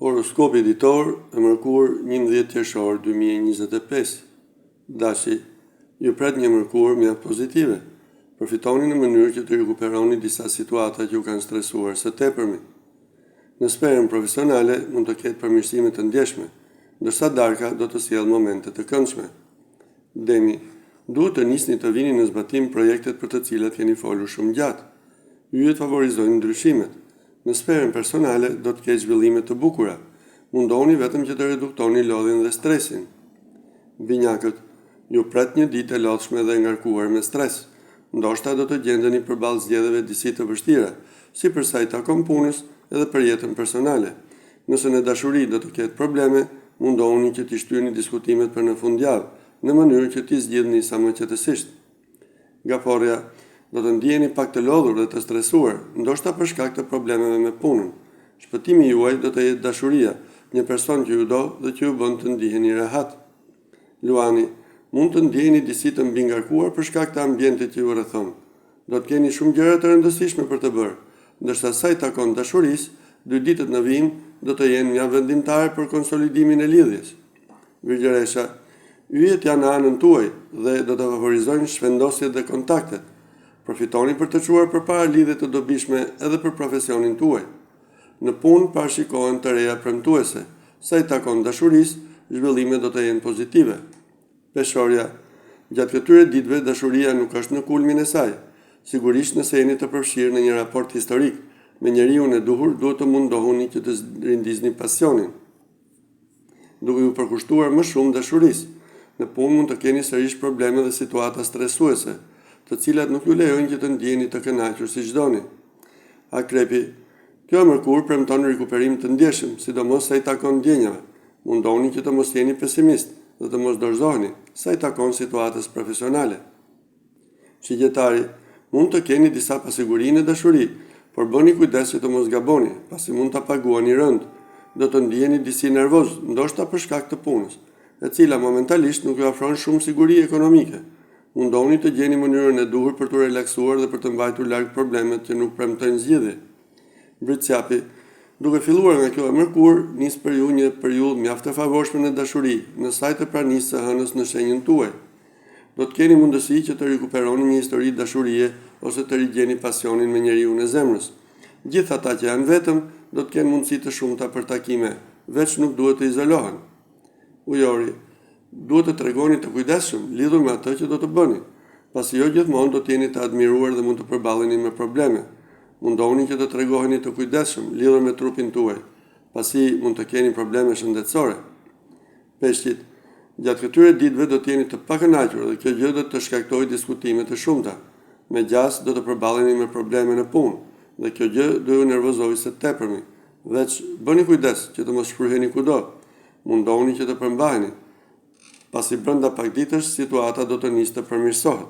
Horoskopi ditor e mërkur 11 qershor 2025. Dashi, ju pret një mërkur mjaft pozitive. Përfitoni në mënyrë që të rikuperoni disa situata që ju kanë stresuar së tepërmi. Në sferën profesionale mund të ketë përmirësime të ndjeshme, ndërsa darka do të sjellë momente të këndshme. Demi, duhet të nisni të vini në zbatim projektet për të cilat keni folur shumë gjatë. Yjet favorizojnë ndryshimet. Në sferën personale do të ketë zhvillime të bukura. Mundoni vetëm që të reduktoni lodhjen dhe stresin. Binjakët, ju pret një ditë e lodhshme dhe ngarkuar me stres. Ndoshta do të gjendeni përballë zgjedhjeve disi të vështira, si për sa i takon punës edhe për jetën personale. Nëse në dashuri do të ketë probleme, mundoni që t'i shtyeni diskutimet për në fundjavë, në mënyrë që t'i zgjidhni sa më qetësisht. Gaforja, do të ndjeni pak të lodhur dhe të stresuar, ndoshta për shkak të problemeve me punën. Shpëtimi juaj do të jetë dashuria, një person që ju do dhe që ju bën të ndiheni rehat. Luani, mund të ndjeni disi të mbingarkuar për shkak të ambientit që ju rrethon. Do të keni shumë gjëra të rëndësishme për të bërë, ndërsa sa i takon dashurisë, 2 ditët në vijim do të jenë mjaft vendimtare për konsolidimin e lidhjes. Virgjëresha, yjet janë në anën tuaj dhe do të favorizojnë shvendosjet dhe kontaktet. Përfitoni për të çuar përpara lidhje të dobishme edhe për profesionin tuaj. Në punë parashikohen të reja premtuese. Sa i takon dashurisë, zhvillimet do të jenë pozitive. Peshorja, gjatë këtyre ditëve dashuria nuk është në kulmin e saj. Sigurisht nëse jeni të përfshirë në një raport historik me njeriu e duhur, duhet të mundohuni që të rindizni pasionin, duke ju përkushtuar më shumë dashurisë. Në punë mund të keni sërish probleme dhe situata stresuese, të cilat nuk ju lejojnë që të ndjeni të kënaqur si doni. Akrepi, kjo mërkur premton rikuperim të ndjeshëm, sidomos sa i takon ndjenjave. Mundoni që të mos jeni pesimist dhe të mos dorëzoheni sa i takon situatës profesionale. Shigjetari, mund të keni disa pasiguri në dashuri, por bëni kujdes që të mos gaboni, pasi mund ta paguani rënd. Do të ndjeni disi nervoz, ndoshta për shkak të punës, e cila momentalisht nuk ju ofron shumë siguri ekonomike. Mundoni të gjeni mënyrën e duhur për të relaksuar dhe për të mbajtur larg problemet që nuk premtojnë zgjidhje. Vricjapi, duke filluar nga kjo e mërkur, nis për ju një periudhë mjaft e favorshme në dashuri, në saj të pranisë së hënës në shenjën tuaj. Do të keni mundësi që të rikuperoni një histori dashurie ose të rigjeni pasionin me njeriu në zemrës. Gjithë ata që janë vetëm do të kenë mundësi të shumta për takime, veç nuk duhet të izolohen. Ujori, duhet të tregoni të kujdesshëm lidhur me atë që do të bëni, pasi jo gjithmonë do të jeni të admiruar dhe mund të përballeni me probleme. Mundoni që të tregoheni të kujdesshëm lidhur me trupin tuaj, pasi mund të keni probleme shëndetësore. Peshqit, gjatë këtyre ditëve do të jeni të pakënaqur dhe kjo gjë do të shkaktojë diskutime të shumta. Me gjas do të përballeni me probleme në punë dhe kjo gjë do ju nervozojë së tepërmi. Veç bëni kujdes që të mos shpërheni kudo. Mundoni që të përmbaheni, pasi brenda pak ditësh situata do të nisë të përmirësohet.